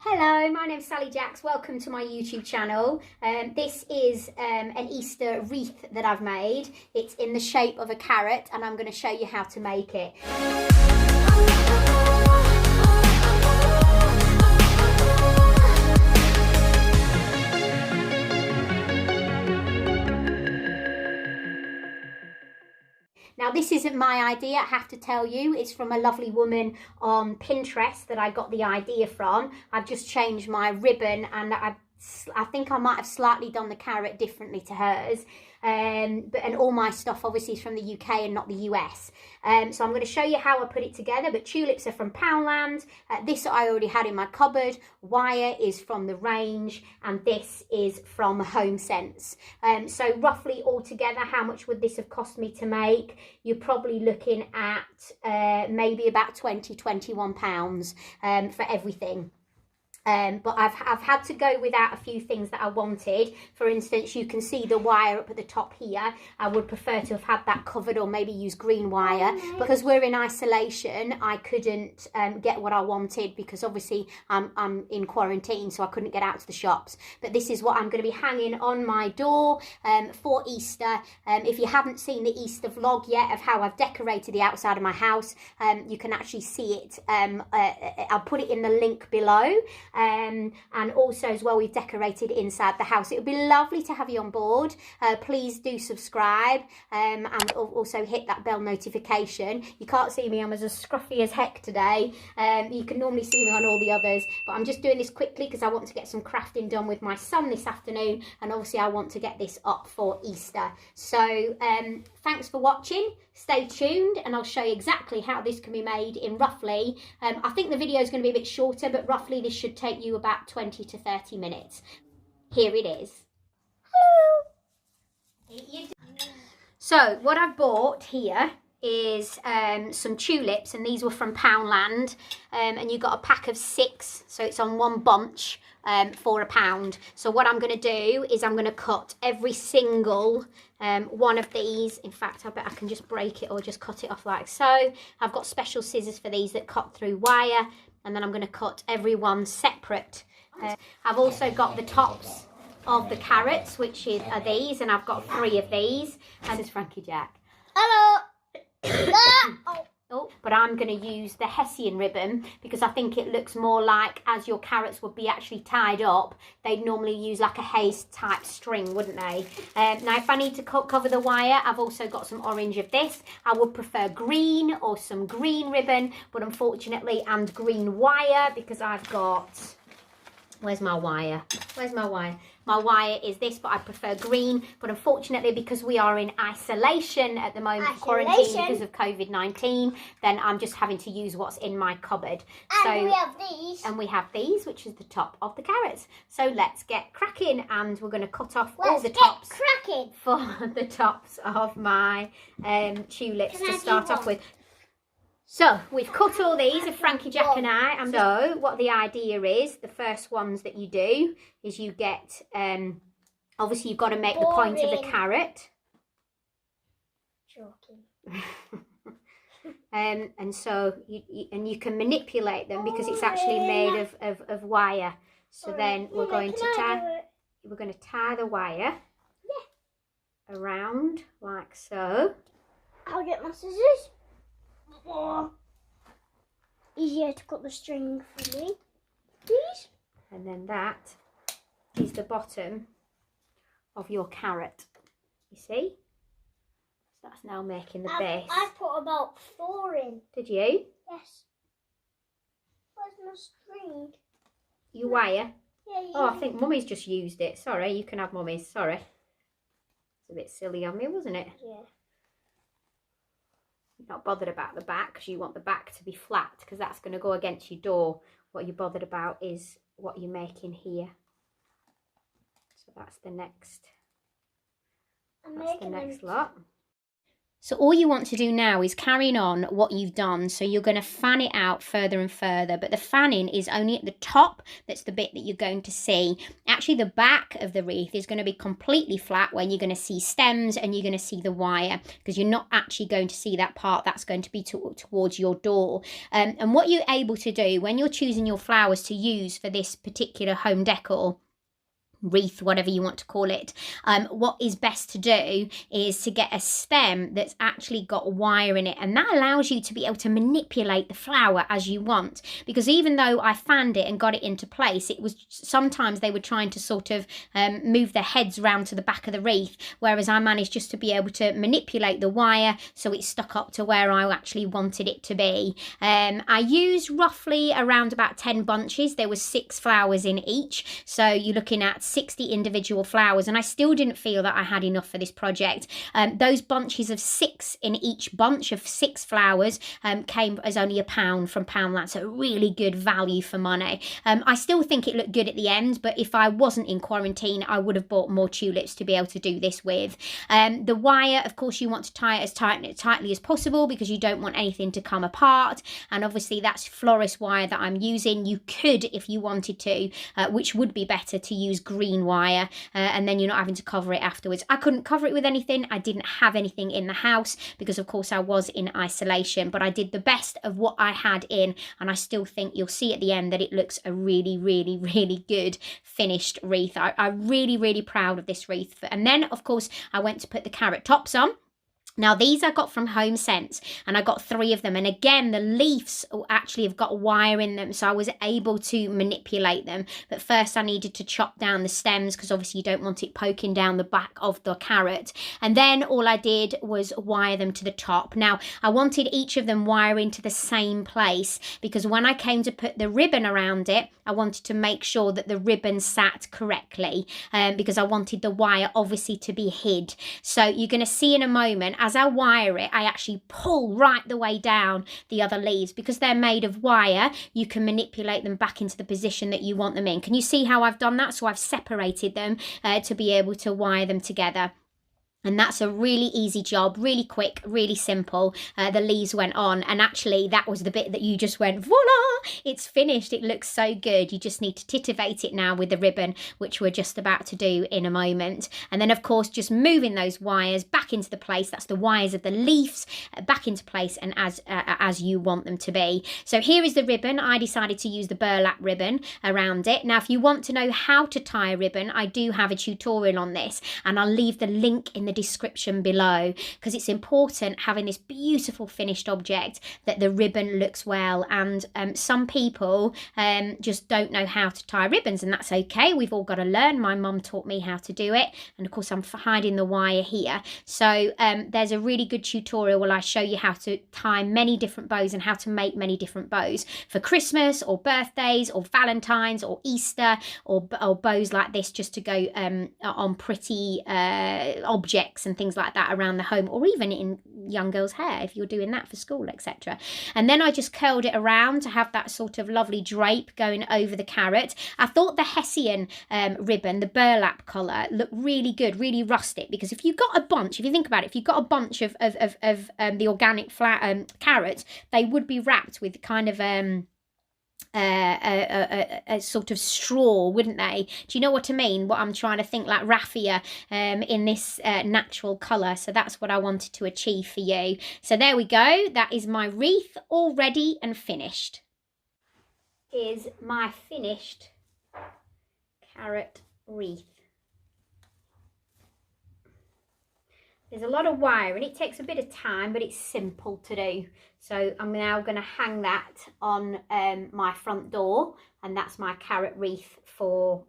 Hello, my name's Sally Jacks. Welcome to my YouTube channel. This is an Easter wreath that I've made. It's in the shape of a carrot and I'm going to show you how to make it. Now this isn't my idea, I have to tell you. It's from a lovely woman on Pinterest that I got the idea from. I've just changed my ribbon and I think I might have slightly done the carrot differently to hers. And all my stuff obviously is from the UK and not the US. So I'm going to show you how I put it together. But tulips are from Poundland. This I already had in my cupboard. Wire is from the range, and this is from Home Sense. So roughly altogether, how much would this have cost me to make? You're probably looking at maybe about £21 for everything. But I've had to go without a few things that I wanted. For instance, you can see the wire up at the top here. I would prefer to have had that covered or maybe use green wire. Because we're in isolation, I couldn't get what I wanted because obviously I'm in quarantine, so I couldn't get out to the shops. But this is what I'm going to be hanging on my door for Easter. If you haven't seen the Easter vlog yet of how I've decorated the outside of my house, you can actually see it. I'll put it in the link below. And also as well, we've decorated inside the house. It would be lovely to have you on board. Please do subscribe and also hit that bell notification. You can't see me, I'm as scruffy as heck today. You can normally see me on all the others, but I'm just doing this quickly because I want to get some crafting done with my son this afternoon, and obviously I want to get this up for Easter. So thanks for watching. Stay tuned and I'll show you exactly how this can be made in roughly, I think the video is going to be a bit shorter, but roughly this should take you about 20 to 30 minutes. Here it is. Hello. So what I've bought here is some tulips, and these were from Poundland, and you got a pack of 6, so it's on one bunch for £1. So what I'm going to do is I'm going to cut every single one of these. In fact, I bet I can just break it or just cut it off like so. I've got special scissors for these that cut through wire, and then I'm going to cut every one separate. I've also got the tops of the carrots, which are these, and I've got 3 of these. And this is Frankie Jack. Hello. Oh, but I'm going to use the Hessian ribbon because I think it looks more like, as your carrots would be actually tied up, they'd normally use like a haze type string, wouldn't they? Now if I need to cover the wire, I've also got some orange of this. I would prefer green or some green ribbon, but unfortunately, and green wire, because I've got, where's my wire? Where's my wire? My wire is this, but I prefer green. But unfortunately, because we are in isolation at the moment, quarantine because of COVID-19, then I'm just having to use what's in my cupboard. And we have these. And we have these, which is the top of the carrots. So let's get cracking, and we're going to cut off all the tops for the tops of my tulips to start off with. So we've cut all these of Frankie Jack and I. And so what the idea is, the first ones that you do is you get, obviously you've got to make the point of the carrot. And so you can manipulate them because it's actually made of wire. So then we're going to tie the wire around like so. I'll get my scissors. Easier to cut the string for me, please. And then that is the bottom of your carrot. You see? So that's now making the base. I put about 4 in. Did you? Yes. Where's my string? Your wire? Yeah. Oh, I think Mummy's just used it. Sorry, you can have Mummy's. Sorry. It's a bit silly on me, wasn't it? Yeah. Not bothered about the back because you want the back to be flat, because that's going to go against your door. What you're bothered about is what you're making here. So that's the next. That's the next lot. So all you want to do now is carry on what you've done. So you're going to fan it out further and further, but the fanning is only at the top. That's the bit that you're going to see. Actually, the back of the wreath is going to be completely flat, where you're going to see stems and you're going to see the wire, because you're not actually going to see that part. That's going to be towards your door. And what you're able to do when you're choosing your flowers to use for this particular home decor, wreath, whatever you want to call it, what is best to do is to get a stem that's actually got wire in it, and that allows you to be able to manipulate the flower as you want. Because even though I fanned it and got it into place, it was sometimes they were trying to sort of move their heads round to the back of the wreath, whereas I managed just to be able to manipulate the wire so it stuck up to where I actually wanted it to be. I used roughly around about 10 bunches. There was 6 flowers in each, so you're looking at 60 individual flowers, and I still didn't feel that I had enough for this project. Those bunches of 6 in each bunch of 6 flowers came as only £1 from Poundland, so really good value for money. I still think it looked good at the end, but if I wasn't in quarantine, I would have bought more tulips to be able to do this with. The wire, of course, you want to tie it as tightly as possible because you don't want anything to come apart, and obviously that's Florist wire that I'm using. You could, if you wanted to, which would be better, to use green wire, and then you're not having to cover it afterwards. I couldn't cover it with anything. I didn't have anything in the house because of course I was in isolation, but I did the best of what I had in, and I still think you'll see at the end that it looks a really, really, really good finished wreath. I'm really, really proud of this wreath. And then of course I went to put the carrot tops on. Now these I got from Home Sense, and I got 3 of them, and again the leaves actually have got wire in them, so I was able to manipulate them. But first I needed to chop down the stems because obviously you don't want it poking down the back of the carrot, and then all I did was wire them to the top. Now I wanted each of them wiring to the same place because when I came to put the ribbon around it, I wanted to make sure that the ribbon sat correctly, because I wanted the wire obviously to be hid. So you're going to see in a moment, as I wire it, I actually pull right the way down the other leaves. Because they're made of wire, you can manipulate them back into the position that you want them in. Can you see how I've done that? So I've separated them to be able to wire them together. And that's a really easy job, really quick, really simple. The leaves went on, and actually that was the bit that you just went, voila, it's finished. It looks so good. You just need to titivate it now with the ribbon, which we're just about to do in a moment. And then of course, just moving those wires back into the place. That's the wires of the leaves back into place, and as you want them to be. So here is the ribbon. I decided to use the burlap ribbon around it. Now, if you want to know how to tie a ribbon, I do have a tutorial on this, and I'll leave the link in the description below, because it's important having this beautiful finished object that the ribbon looks well. And some people just don't know how to tie ribbons, and that's okay. We've all got to learn. My mum taught me how to do it, and of course I'm hiding the wire here. So there's a really good tutorial where I show you how to tie many different bows and how to make many different bows for Christmas or birthdays or Valentine's or Easter, or bows like this just to go on pretty objects and things like that around the home, or even in young girls' hair if you're doing that for school, etc. And then I just curled it around to have that sort of lovely drape going over the carrot. I thought the Hessian ribbon, the burlap colour, looked really good, really rustic, because if you've got a bunch, if you think about it, if you've got a bunch of the organic carrots, they would be wrapped with kind of a sort of straw, wouldn't they? Do you know what I mean? What I'm trying to think, like raffia in this natural colour. So that's what I wanted to achieve for you. So there we go. That is my wreath all ready and finished. Is my finished carrot wreath. There's a lot of wire and it takes a bit of time, but it's simple to do. So I'm now going to hang that on my front door, and that's my carrot wreath for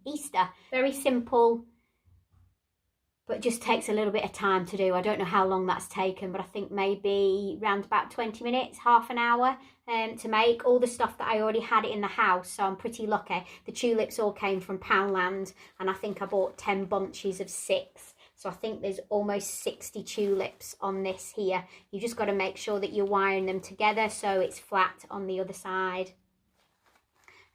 Easter. Very simple, but just takes a little bit of time to do. I don't know how long that's taken, but I think maybe around about 20 minutes, half an hour to make. All the stuff that I already had in the house, so I'm pretty lucky. The tulips all came from Poundland, and I think I bought 10 bunches of 6. So I think there's almost 60 tulips on this here. You just got to make sure that you're wiring them together so it's flat on the other side.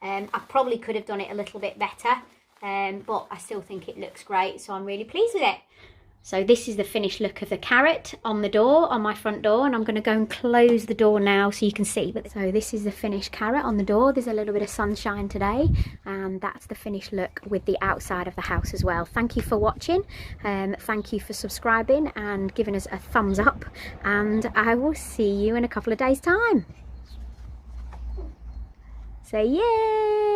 I probably could have done it a little bit better, but I still think it looks great. So I'm really pleased with it. So this is the finished look of the carrot on the door, on my front door, and I'm going to go and close the door now so you can see. So this is the finished carrot on the door. There's a little bit of sunshine today, and that's the finished look with the outside of the house as well. Thank you for watching. Thank you for subscribing and giving us a thumbs up, and I will see you in a couple of days' time. Say yay!